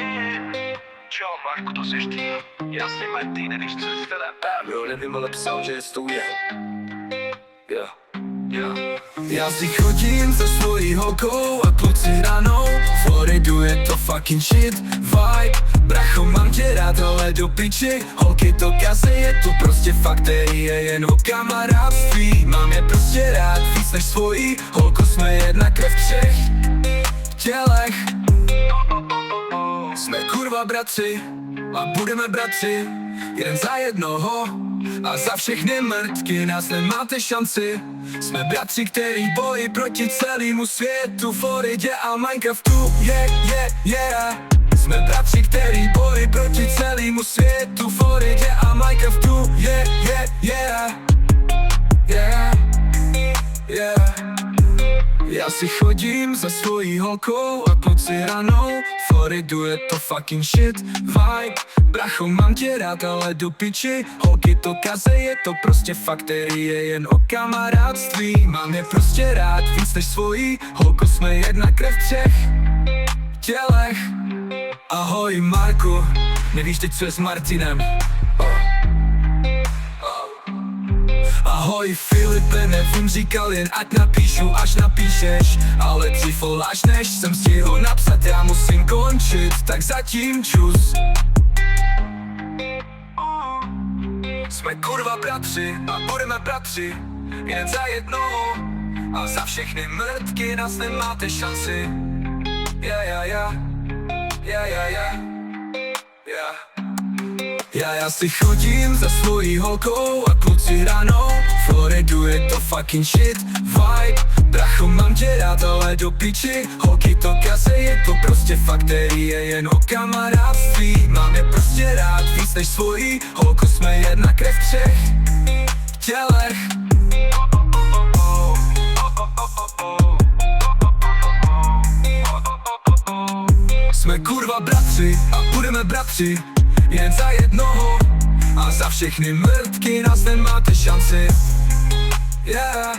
bratři. Čau Marku, to jsi ty. Jasně Marty, nevíš co jsi teda pár. Jo, nevím, ale psal, že je s tou je. Já si chodím za svojí holkou a kluci ranou. Floridu je to fucking shit vibe. Bracho, mám tě rád, ale do piči. Holky to kaze, je to prostě fakterie, jen o kamarádství. Mám je prostě rád, víc než svojí. Holko, jsme jedna krev v třech tělech. Jsme kurva bratři a budeme bratři, jeden za jednoho a za všechny mrtky, nás nemáte šanci. Jsme bratři, který bojí proti celému světu, Floridě a Minecraftu, yeah. Jsme bratři, který bojí proti celému světu, Floridě a Minecraftu, yeah. Já si chodím za svojí holkou a kluci ranou. Floridu je to fucking shit vibe. Bracho, mám tě rád, ale do piči. Holky to kaze, je to prostě fakterie, jen o kamarádství. Mám je prostě rád, víc než svojí. Holko, jsme jedna krev v třech tělech. Ahoj Marku, nevíš teď co je s Martinem? Ahoj Filipe, nevím, říkal jen ať napíšu, až napíšeš. Ale dřív voláš, než jsem stihl napsat, já musím končit, tak zatím čus. Jsme kurva bratři a budeme bratři, jen za jednoho a za všechny mrtky, nás nemáte šanci. Já si chodím za svojí holkou a kluci ranou. Floridu je to fucking shit vibe. Bracho, mám tě rád, ale do piči. Holky to kaze, je to prostě fakterie, jen o kamarádství. Mám je prostě rád, víc než svojí. Holko, jsme jedna krev v třech tělech. Jsme kurva bratři a budeme bratři, jen za jednoho a za všechny mrtky, nás nemáte šanci. Yeah.